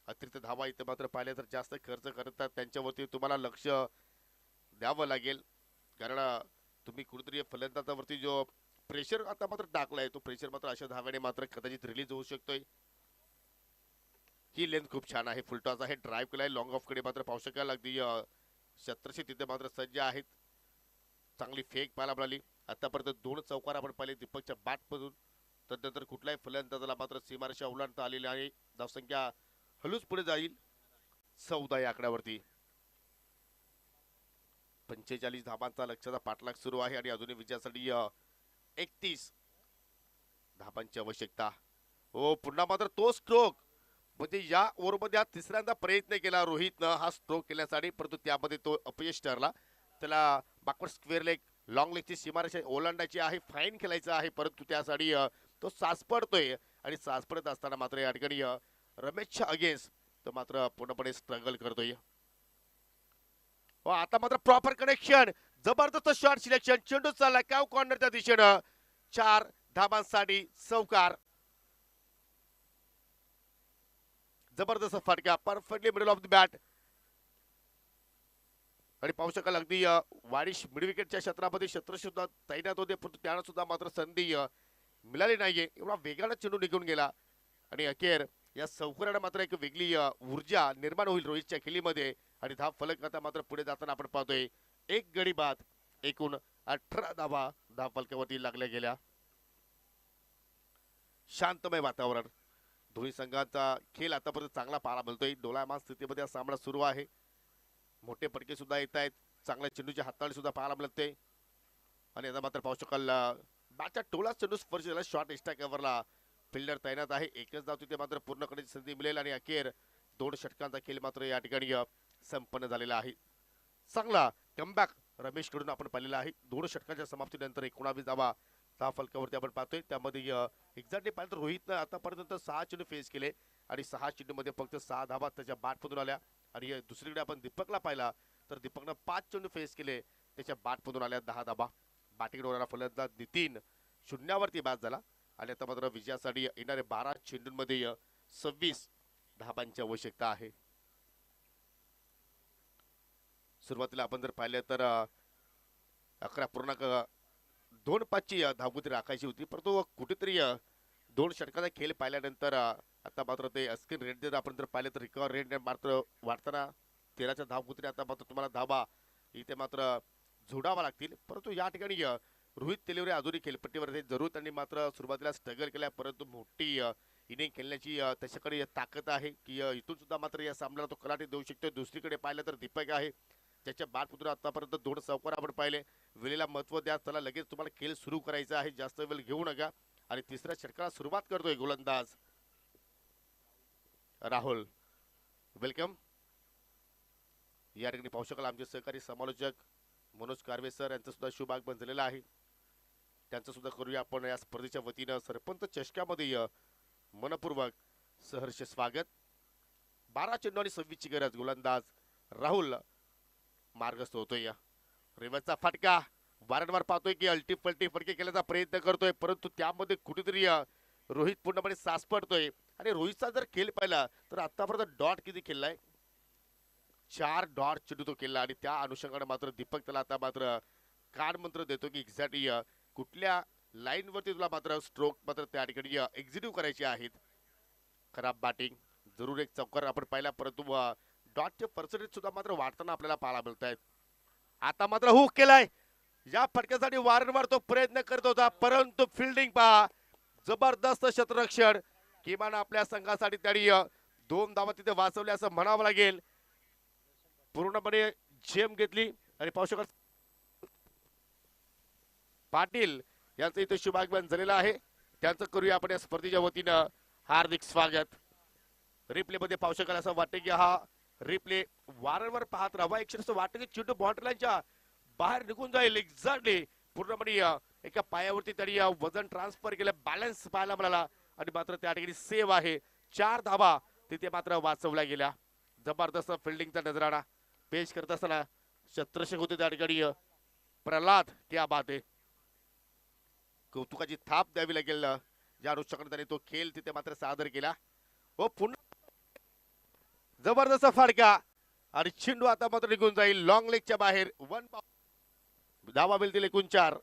अतिरिक्त धावा इथे मात्र पाहिले तर जास्त खर्च करतात त्यांच्यावरती तुम्हाला लक्ष द्यावं लागेल. कारण तुम्ही कुठेतरी फलंदाजावरती जो प्रेशर आता मात्र टाकलाय तो प्रेशर मात्र अशा धाव्याने मात्र कदाचित रिलीज होऊ शकतोय. ही लेंथ खूप छान आहे. फुलटॉस आहे, ड्राईव्ह केलाय. लॉंग ऑफ कडे मात्र पाहू शकाल अगदी 70 तिथे मात्र सज्ज आहेत. चांगली फेक पाहायला मिळाली. आतापर्यंत 2 चौकार आपण पाहिले दीपकच्या बॅटमधून. त्यानंतर कुठल्याही फलंदाजाला मात्र सीमारेषा ओलांडता आलेली आहे. धावसंख्या हळूच पुढे जाईल 14 या आकड्यावरती. 45 धाबांचा लक्ष्याचा पाठलाग सुरू आहे आणि अजूनही विजयासाठी 31 धाबांची आवश्यकता. हो, पुन्हा मात्र तो स्ट्रोक म्हणजे या ओव्हरमध्ये हा तिसऱ्यांदा प्रयत्न केला रोहितनं हा स्ट्रोक केल्यासाठी, परंतु त्यामध्ये तो अपयश ठरला. त्याला बॅकवर्ड स्क्वेअर लेग लॉंग लेगची सीमारेषा ओलांडायची आहे, फाईन खेळायचं आहे, परंतु त्यासाठी तो सास पडतोय आणि सास पडत असताना मात्र या ठिकाणी रमेशच्या अगेन्स्ट तो मात्र पूर्णपणे स्ट्रगल करतोय. आता मात्र प्रॉपर कनेक्शन, जबरदस्त शॉट सिलेक्शन, चेंडू चालला काव कॉर्नरच्या दिशेनं. 4 धाबांसाठी चौकार. जबरदस्त फटका perfectly middle of the bat आणि पाहू शकाल अगदी वारिश मिड विकेटच्या क्षेत्रामध्ये क्षेत्र सुद्धा तैनात होते, परंतु त्यांना सुद्धा मात्र संधी मिळाली नाहीये. एवढा वेगाने चेंडू निघून गेला आणि अखेर या चौकाराने मात्र एक वेगळी ऊर्जा निर्माण होईल रोहितच्या खेळीमध्ये आणि धाव फलक आता मात्र पुढे जाताना आपण पाहतोय 1 गडी बाद. एकूण 18 धावा धाव फलकावरती लागल्या गेल्या. शांतमय वातावरण. दोन्ही संघांचा खेळ आतापर्यंत चांगला पाहायला मिळतोय. डोलायमान स्थितीमध्ये हा सामना सुरू आहे. मोठे फटके सुद्धा येत आहेत. चांगल्या चेंडूची हाताळी सुद्धा पाहायला मिळते आणि आता मात्र पाहू शकाल बॅटच्या टोला चेंडू स्पर्श झाला. शॉर्ट एक्स्ट्रा कव्हरला फिल्डर तैनात आहे. एकच धाव तिथे मात्र पूर्ण करण्याची संधी मिळेल आणि अखेर 2 षटकांचा खेळ मात्र या ठिकाणी संपन्न झालेला आहे. चांगला कमबॅक रमेश कडून आपण पाहिलेला आहे. 2 षटकांच्या समाप्तीनंतर 19 धावा धाव फलकावरती आपण पाहतोय. त्यामध्ये एक्झॅक्टली पाहिलं तर रोहितनं आतापर्यंत 6 चेंडू फेस केले आणि 6 चेंडूमध्ये फक्त 6 धावा त्याच्या बॅटमधून आल्या. आणि दुसरीकडे आपण दीपकला पाहिला तर दीपकनं 5 चेंडू फेस केले, त्याच्या बॅटमधून आल्या 10 धावा. बॅटिंग होणारा फलंदाज नितीन शून्यावरती बाद झाला आणि आता मात्र विजयासाठी येणारे 12 चेंडूंमध्ये 26 धाबांची आवश्यकता आहे. सुरुवातीला आपण जर पाहिलं तर 11.25 धावगती राखायची होती, परंतु कुठेतरी 2 षटकाचा खेळ पाहिल्यानंतर आता मात्र ते स्क्रीन रेट जर आपण जर पाहिलं तर रिकव्हर रेट मात्र वाढताना 13च्या धावगतीने आता मात्र तुम्हाला धाबा इथे मात्र जोडावा लागतील. परंतु या ठिकाणी रोहित तेलेवरे अजूनही खेळपट्टीवर आहेत. जरूर त्यांनी मात्र सुरुवातीला स्ट्रगल केला, परंतु मोठी इनिंग खेळण्याची त्याच्याकडे ताकद आहे की इथून सुद्धा मात्र या सामन्याला तो कलाटी देऊ शकतो. दुसरीकडे पाहिलं तर दीपक आहे, त्याच्या बाद पुत्र आतापर्यंत 2 चौकार आपण पाहिले. वेळेला महत्व द्या, चला लगेच तुम्हाला खेळ सुरू करायचा आहे, जास्त वेळ घेऊ नका. आणि तिसऱ्या षटकाला सुरुवात करतोय गोलंदाज राहुल. वेलकम. या ठिकाणी पाहू शकाल आमचे सहकारी समालोचक मनोज कारवे सर यांचं सुद्धा शुभ आगमन झालेलं आहे. त्यांचं सुद्धा करूया आपण या स्पर्धेच्या वतीनं सरपंच चषकामध्ये मनपूर्वक सहर्ष स्वागत. 12 चेंडू आणि 26 ची गरज. गोलंदाज राहुल मार्गस्थ होतोय. रिव्हर्सचा फटका वारंवार पाहतोय की अल्टी पलटी फटके केल्याचा प्रयत्न करतोय, परंतु त्यामध्ये कुठेतरी रोहित पूर्णपणे सास पडतोय. आणि रोहितचा जर खेळ पाहिला तर आतापर्यंत डॉट किती केलाय, 4 डॉट चेंडू तो केला. आणि त्या अनुषंगाने मात्र दीपक त्याला आता मात्र कान मंत्र देतो की एक्झॅक्टली कुठल्या लाईन वरती तुला मात्र स्ट्रोक मात्र त्या ठिकाणी एक्झिक्यूट करायचे आहेत. खराब बॅटिंग, जरूर एक चौकार आपण पाहिला, परंतु डॉटचे पर्सेंटेज सुद्धा मात्र वाढताना आपल्याला पाहायला मिळत आहेत. आता मात्र हुक केलाय. या फटक्यासाठी वारंवार तो प्रयत्न करत होता, परंतु फिल्डिंग पहा, जबरदस्त क्षेत्ररक्षण. किमान आपल्या संघासाठी त्यांनी 2 धावा तिथे वाचवल्या असं म्हणावं लागेल. पूर्णपणे झेम घेतली. आणि पाहू शकाल पाटील यांचं इथे शुभागमन झालेलं आहे. त्यांचं करूया आपण या स्पर्धेच्या वतीनं हार्दिक स्वागत. रिप्ले मध्ये पाहू शकाल असं वाटतं की हा रिप्ले वारंवार पाहत राहावा. एक क्षण वाटतं की चेंडू बाउंड्री लाईनच्या बाहेर निघून जाईल. एक्झॅक्टली पूर्णपणे एका पायावरती त्यांनी वजन ट्रान्सफर केलं, बॅलन्स पाहायला मिळाला आणि मात्र त्या ठिकाणी सेव्ह आहे. 4 धावा तिथे मात्र वाचवल्या गेल्या. जबरदस्त फिल्डिंगचा नजराणा पेश करत असताना शत्रक्षक होते त्या ठिकाणी प्रल्हाद. क्या बात आहे, कौतुकाची थाप द्यावी लागेल ज्या अनुषंगाने त्याने तो खेळ तिथे मात्र सादर केला. हो पुन्हा जबरदस्त फटका आणि चेंडू आता मात्र निघून जाईल लॉंग लेगच्या बाहेर. 1 धावा मिळतील एकूण 4.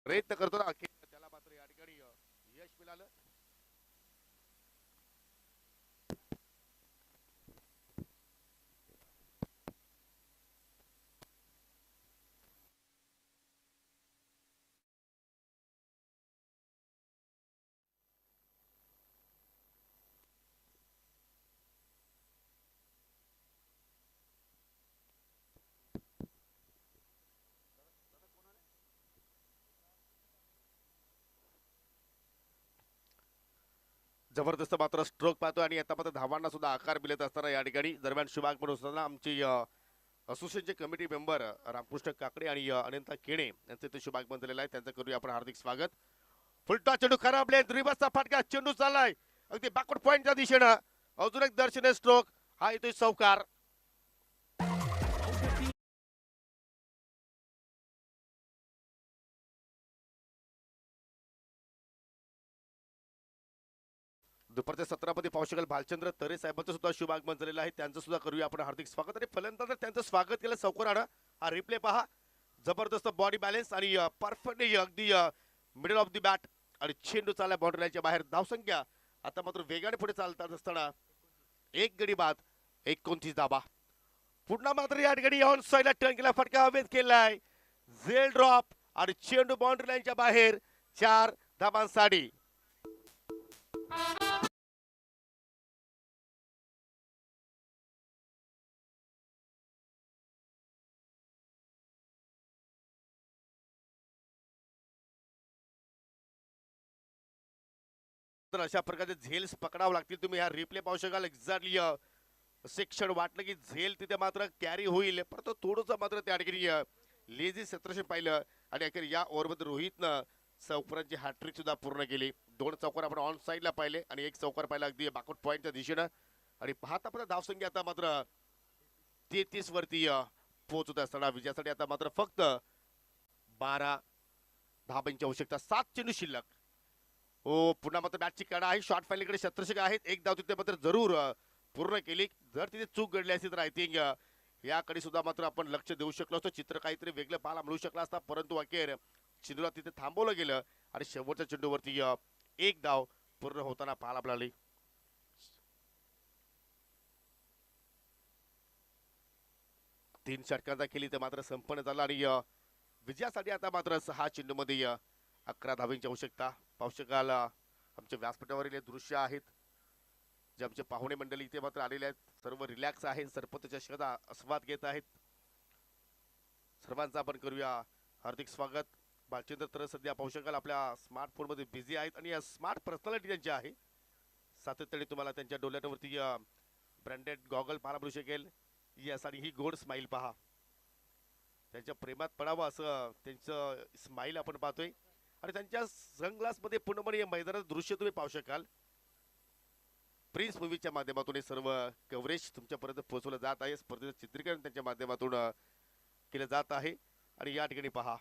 प्रयत्न करतो ना अखेर त्याला मात्र या ठिकाणी यश मिळालं. जबरदस्त मात्र स्ट्रोक पाहतो आणि आता मात्र धावांना सुद्धा आकार मिळत असताना या ठिकाणी दरम्यान शुभागमन असताना आमची असोसिएशनचे कमिटी मेंबर रामकृष्ण काकडे आणि अनंता केणे यांचं ते शुभागमन झालेलं आहे. त्यांचं करूया आपण हार्दिक स्वागत. फुलटा चेंडू खराब लेन, रिव्हर्सचा फटका, चेंडू चाललाय अगदी बॅकवर्ड पॉइंटच्या दिशेनं. अजून एक दर्शनीय स्ट्रोक, हा येतोय चौकार. दुपारच्या सत्रामध्ये पाहू शकाल भालचंद्र तरे साहेबांचं सुद्धा शुभागमन झालेलं आहे. त्यांचं सुद्धा करूया आपण हार्दिक स्वागत. आणि फलंदाज त्यांचं स्वागत केलं चौकारानं. हा रिप्ले पहा, जबरदस्त बॉडी बॅलन्स आणि परफेक्टली अगदी मिडल ऑफ द बॅट आणि चेंडू चालला बाउंड्री लाईनच्या बाहेर. धावसंख्या आता मात्र वेगाने पुढे चालतात असताना 1 गडी बाद 29 धाबा. पुन्हा मात्र या ठिकाणी ऑन साईडला टर्न केला, फटका हवेत केलाय, झेल ड्रॉप आणि चेंडू बाउंड्री लाईनच्या बाहेर. 4 धाबांसाठी. तर अशा प्रकारचे झेल्स पकडावं लागतील. तुम्ही ह्या रिप्ले पाहू शकाल. एक्झॅक्टली सेक्शन वाटलं की झेल तिथे मात्र कॅरी होईल, परंतु थोडंसं मात्र त्या ठिकाणी लेझी क्षेत्ररक्षण पाहिलं. आणि अखेर या ओव्हरमध्ये रोहितनं चौकारांची हॅट्रिक सुद्धा पूर्ण केली. 2 चौकार आपण ऑन साईडला पाहिले आणि 1 चौकार पाहिला अगदी बॅकवर्ड पॉइंटच्या दिशेनं. आणि पाहता पण धावसंख्या आता मात्र 33 वरती पोहोचत असताना विजयासाठी आता मात्र फक्त 12 धाबांची आवश्यकता. 7 चेंडू शिल्लक. हो पुन्हा मात्र बॅटची कडा आहे. शॉर्ट फाईलीकडे क्षेत्ररक्षक आहेत. 1 धाव तिथे मात्र जरूर पूर्ण केली. जर तिथे चूक घडली असती तर आय थिंक याकडे सुद्धा मात्र आपण लक्ष देऊ शकलो असतो, चित्र काहीतरी वेगळं पाहायला मिळू शकलं असता. परंतु अखेर चेंडूला तिथे थांबवलं गेलं आणि शेवटच्या चेंडूवरती 1 धाव पूर्ण होताना पाहायला मिळाली. 3 षटकांचा खेळी ते मात्र संपन्न झाला आणि विजयासाठी आता मात्र 6 चेंडूमध्ये 11 धावांची आवश्यकता. पाहू शकाल आमच्या व्यासपीठावरील हे दृश्य आहेत. जे आमचे पाहुणे मंडळी इथे मात्र आलेले आहेत, सर्व रिलॅक्स आहेत, सरपंच चषकाचा आस्वाद घेत आहेत. सर्वांचं आपण करूया हार्दिक स्वागत. बालचंद्र तर सध्या पाहू शकाल आपल्या स्मार्टफोनमध्ये बिझी आहेत आणि स्मार्ट पर्सनॅलिटी त्यांची आहे. सातत्याने तुम्हाला त्यांच्या डोळ्यावरती ब्रँडेड गॉगल पाहायला मिळू शकेल. यस, आणि ही गोड स्माईल पहा. त्यांच्या प्रेमात पडावं असं त्यांचं स्माईल आपण पाहतोय आणि त्यांच्या सनग्लासमध्ये पूर्णपणे मैदानाचं दृश्य तुम्ही पाहू शकाल. प्रिन्स मूवीच्या माध्यमातून हे सर्व कव्हरेज तुमच्यापर्यंत पोहोचवलं जात आहे. स्पर्धेचं चित्रीकरण त्यांच्या माध्यमातून केलं जात आहे. आणि या ठिकाणी पहा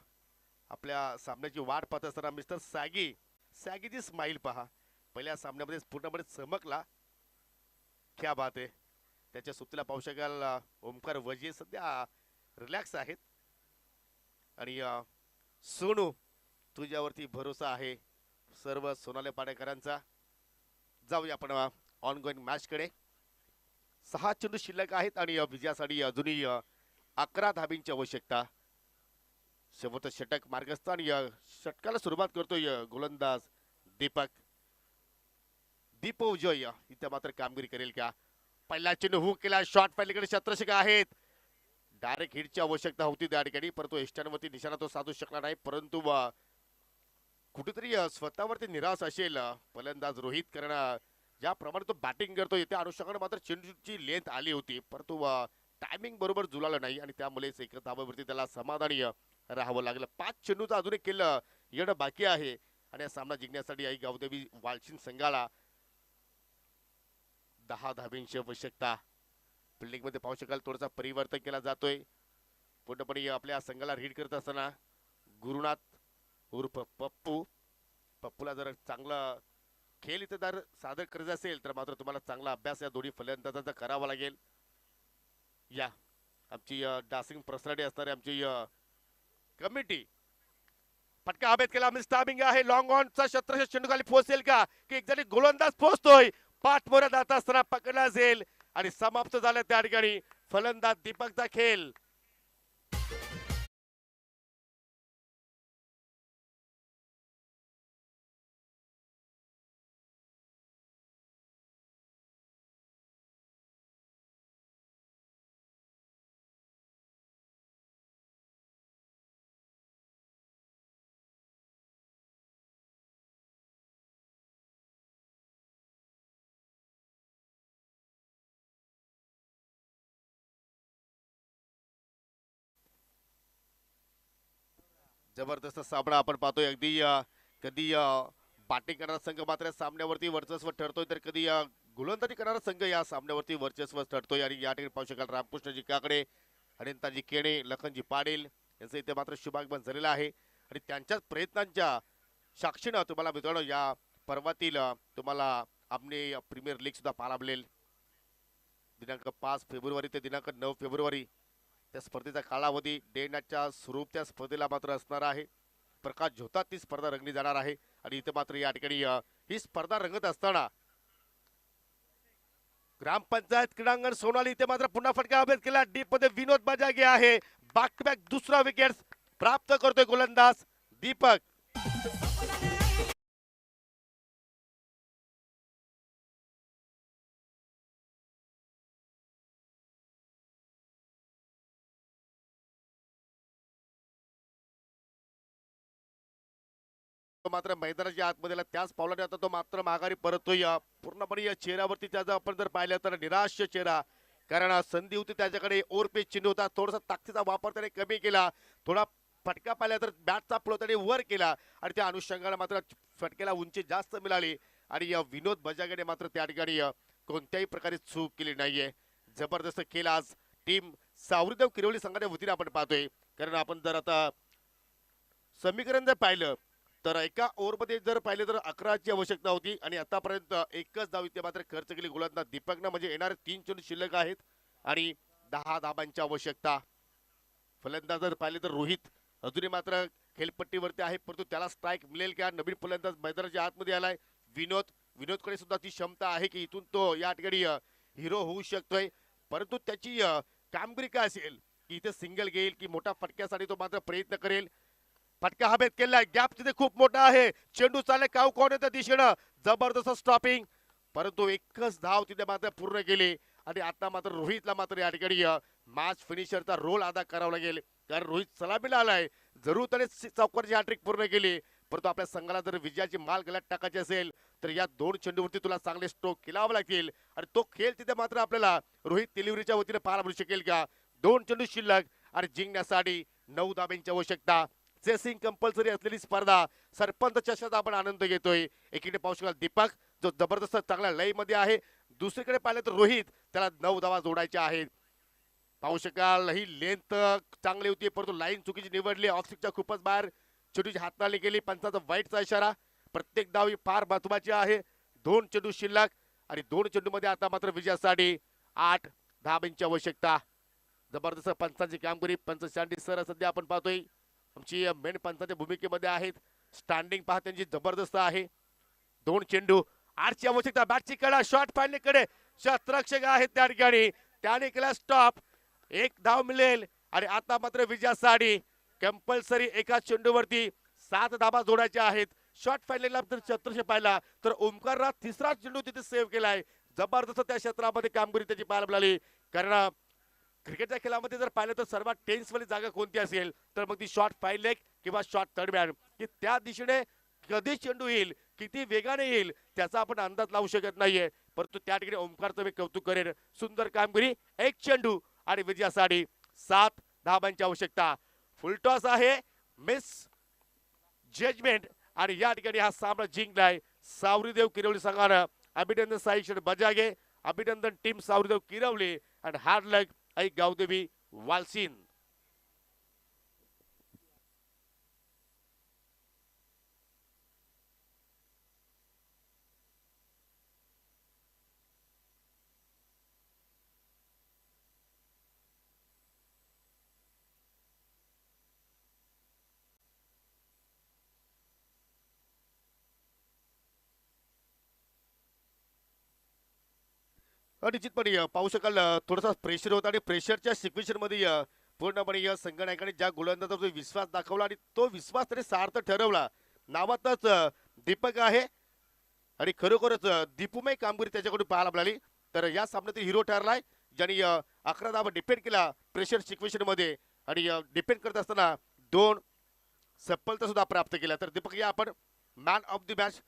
आपल्या सामन्याची वाट पाहत असताना मिस्टर सॅगीची स्माईल पहा. पहिल्या सामन्यामध्ये पूर्णपणे चमकला. क्या बात आहे. त्याच्या सुट्टीला पाहू शकाल ओमकार वजे सध्या रिलॅक्स आहेत. आणि सोनू तुझ्यावरती भरोसा आहे सर्व सोनाले पाडेकरांचा. जाऊया आपण ऑन गोईंग मॅच कडे. 6 चेंडू शिल्लक आहेत आणि विजयासाठी अजूनही 11 धाबींची आवश्यकता. शेवटचं षटक मार्गस्थ आणि षटकाला सुरुवात करतोय गोलंदाज दीपक जय. इथे मात्र कामगिरी करेल का? पहिला चेंडू हुक केला, शॉट पलीकडे क्षेत्ररक्षक आहेत. डायरेक्ट हिटची आवश्यकता होती त्या ठिकाणी, परंतु एष्टांवरती निशाणा तो साधू शकला नाही. परंतु कुठेतरी स्वतःवरती निराश असेल फलंदाज रोहित, कारण ज्याप्रमाणे तो बॅटिंग करतो त्या अनुषंगाने मात्र चेंडूची लेंथ आली होती, परंतु टायमिंग बरोबर जुळालं नाही आणि त्यामुळेच एक धावावरती त्याला समाधानी राहावं लागलं. 5 चेंडूचा अजून एक केलं येणं बाकी आहे आणि हा सामना जिंकण्यासाठी आई गावदेवी वालशिंग संघाला 10 धाबींची आवश्यकता. फिल्डिंग मध्ये पाहू शकाल थोडासा परिवर्तन केला जातोय. पूर्णपणे आपल्या संघाला रीड करत असताना गुरुनाथ उर्फ पप्पूला जर चांगला खेळ इथे जर सादर करायचं असेल तर मात्र तुम्हाला चांगला अभ्यास या दोन्ही फलंदाजांचा करावा लागेल. या आमची डासिंग पर्सनॅलिटी असणारी आमची कमिटी फटका हवेत केला. स्टार्मिंग आहे. लॉंग ऑनचा क्षेत्ररक्षक चेंडू खाली पोहोचेल का की एक जरी गोलंदाज पोहोचतोय, पाठमोऱ्या जात असताना पकडला जाईल आणि समाप्त झालं त्या ठिकाणी फलंदाज दीपकचा खेळ. जबरदस्त सामना आपण पाहतोय. अगदी कधी बॅटिंग करणारा संघ मात्र सामन्यावरती वर्चस्व ठरतोय, तर कधी गोलंदाजी करणारा संघ या सामन्यावरती वर्चस्व ठरतोय. आणि या ठिकाणी पाहू शकाल रामकृष्णजी काकडे, अनिताजी केणे, लखनजी पाटील यांचं इथे मात्र शुभागमन झालेलं आहे आणि त्यांच्याच प्रयत्नांच्या साक्षीनं तुम्हाला मित्रांनो या पर्वातील तुम्हाला आपले प्रीमियर लीग सुद्धा पाहायला मिळेल. दिनांक 5 फेब्रुवारी ते दिनांक 9 फेब्रुवारी त्या स्पर्धेचा कालावधी. डे नाईटच्या स्वरूप त्या स्पर्धेला मात्र असणार आहे. प्रकाश झोतात ती स्पर्धा रंगली जाणार आहे आणि इथे मात्र या ठिकाणी ही स्पर्धा रंगत असताना ग्रामपंचायत क्रीडांगण सोनाली इथे मात्र पुन्हा फटका अभ्यास केला. डीप मध्ये विनोद बजागे आहे. बॅक टू बॅक दुसरा विकेट प्राप्त करतोय गोलंदाज दीपक. मात्र मैदानाच्या आतमध्ये त्याच पावलाने आता तो मात्र माघारी परततोय. पूर्णपणे या चेहऱ्यावरती त्याचा आपण जर पाहिलं तर निराश चेहरा, कारण संधी होती त्याच्याकडे. ओव्हरपेच चेंडू होता, थोडासा ताकदीचा वापर त्याने कमी केला. थोडा फटका पाहिला तर बॅटचा फ्लो त्याने वर केला आणि त्या अनुषंगाने मात्र फटक्याला उंची जास्त मिळाली आणि विनोद बजागेने मात्र त्या ठिकाणी कोणत्याही प्रकारे चूक केली नाहीये. जबरदस्त खेळ आज टीम सावरीदेव किरवली संघाच्या वतीने आपण पाहतोय. कारण आपण जर आता समीकरण जर पाहिलं तर एका ओव्हरमध्ये जर पाहिलं तर 11ची आवश्यकता होती आणि आतापर्यंत एकच धाव इथे मात्र खर्च केली गोलंदाज दीपकनं. म्हणजे येणारे 3 चेंडू शिल्लक आहेत आणि 10 धाबांची आवश्यकता. फलंदाज जर पाहिले तर रोहित अजूनही मात्र खेळपट्टीवरती आहे, परंतु त्याला स्ट्राईक मिळेल का? नवीन फलंदाज मैदानाच्या आतमध्ये आलाय विनोदकडे सुद्धा ती क्षमता आहे की इथून तो या ठिकाणी हिरो होऊ शकतोय, परंतु त्याची कामगिरी काय असेल की इथे सिंगल घेईल की मोठा फटक्यासाठी तो मात्र प्रयत्न करेल. फटका हवेत केलाय, गॅप तिथे खूप मोठा आहे. चेंडू चालले काव कोणाच्या दिशेनं, जबरदस्त स्टॉपिंग, परंतु एकच धाव तिथे मात्र पूर्ण केली. आणि आता मात्र रोहितला मात्र या ठिकाणी मॅच फिनिशरचा रोल अदा करावा लागेल, कारण रोहित सलामीला आलाय. जरूर त्याने चौकारची हॅट्रिक पूर्ण केली, परंतु आपल्या संघाला जर विजयाची माल गळ्यात टाकायची असेल तर या 2 चेंडूवरती तुला चांगले स्ट्रोक केलावे लागतील. आणि तो खेळ तिथे मात्र आपल्याला रोहित तेलिवरीच्या वतीने पाहायला मिळू शकेल का. 2 चेंडू शिल्लक आणि जिंकण्यासाठी 9 धाब्यांची आवश्यकता. चेसिंग कंपल्सरी असलेली स्पर्धा, सरपंच चषकाचा आपण आनंद घेतोय. एकीकडे पाहू शकाल दीपक जो जबरदस्त चांगल्या लय मध्ये आहे, दुसरीकडे पाहिलं तर रोहित, त्याला 9 धावा जोडायच्या आहेत. पाहू शकाल ही लेंथ चांगली होती, परंतु लाईन चुकीची निवडली. ऑफस्टिकच्या खूपच बाहेर चेंडूची हातनाली केली. पंचाचा वाईटचा इशारा. प्रत्येक डाव ही फार महत्वाची आहे. 2 चेंडू शिल्लक आणि 2 चेंडू मध्ये आता मात्र विजयासाठी 8 धाब्यांची आवश्यकता. जबरदस्त पंचांची कामगिरी. पंच शांडी सर सध्या आपण पाहतोय आमची मेन पंचांच्या भूमिकेमध्ये आहेत. स्टँडिंग पहा त्यांची जबरदस्त आहे. 2 चेंडू, 8ची आवश्यकता. बॅटची कडा, शॉट फायनलकडे शतरक्षक आहेत त्या ठिकाणी, त्याने केला स्टॉप. 1 धाव मिळेल आणि आता मात्र विजयासाठी कंपल्सरी एका चेंडूवरती 7 धाबा जोडायच्या आहेत. शॉट फायनलला जर चतुर्श पाहिला तर ओमकारला 3रा चेंडू तिथे सेव्ह केलाय. जबरदस्त त्या क्षेत्रामध्ये कामगिरी त्याची पाहायला मिळाली. कारण क्रिकेटच्या खेळामध्ये जर पाहिलं तर सर्वात टेन्स वाली जागा कोणती असेल तर मग ती शॉट फाईव्ह लेग किंवा शॉट थर्ड मॅन, की त्या दिशेने कधी चेंडू येईल, किती वेगाने येईल त्याचा आपण अंदाज लावू शकत नाहीये. परंतु त्या ठिकाणी ओमकारचं मी कौतुक करेन. सुंदर कामगिरी. 1 चेंडू आणि विजयासाठी 7 धाबांची आवश्यकता. फुलटॉस आहे, मिस जजमेंट आणि या ठिकाणी हा सामना जिंकलाय सावरीदेव किरवली संघानं. अभिनंदन साई शेठ बजागे, अभिनंदन टीम सावरीदेव किरवली आणि हार्ड लक आई गावदेवी वालसीन. निश्चितपणे पाहू शकाल थोडासा प्रेशर होता आणि प्रेशरच्या सिच्युएशन मध्ये पूर्णपणे या संघनायकाने ज्या गोलंदाजाचा जो विश्वास दाखवला आणि तो विश्वास त्याने सार्थ ठरवला. नावातच दीपक आहे आणि खरोखरच दीपूमय कामगिरी त्याच्याकडून पाहायला मिळाली. तर या सामन्यातील हिरो ठरलाय ज्यांनी 11 धावा डिपेंड केला प्रेशर सिच्युएशन मध्ये आणि डिपेंड करत असताना 2 सफलता सुद्धा प्राप्त केल्या. तर दीपक या आपण मॅन ऑफ द मॅच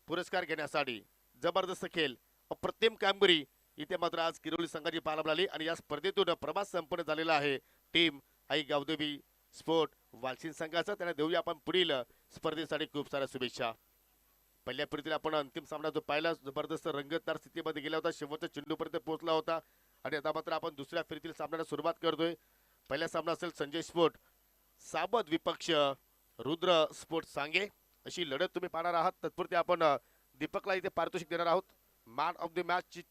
पुरस्कार घेण्यासाठी जबरदस्त खेळ, अप्रतिम कामगिरी इथे मात्र आज किरोली संघाची पाहायला मिळाली. आणि या स्पर्धेतून प्रवास संपन्न झालेला आहे टीम आई गावदेवी स्पोर्ट वालसीन संघाचा. त्यांना देऊया आपण पुढील स्पर्धेसाठी खूप साऱ्या शुभेच्छा. पहिल्या फेरीतील आपण अंतिम सामना जो पाहिला जबरदस्त रंगतदार स्थितीमध्ये गेला होता, शेवटच्या चेंडूपर्यंत पोहोचला होता. आणि आता मात्र आपण दुसऱ्या फेरीतील सामन्याला सुरुवात करतोय. पहिला सामना असेल संजय स्पोर्ट साबद विपक्ष रुद्र स्पोर्ट सांगे, अशी लढत तुम्ही पाहणार आहात. तत्पुरती आपण दीपकला इथे पारितोषिक देणार आहोत. Man of the match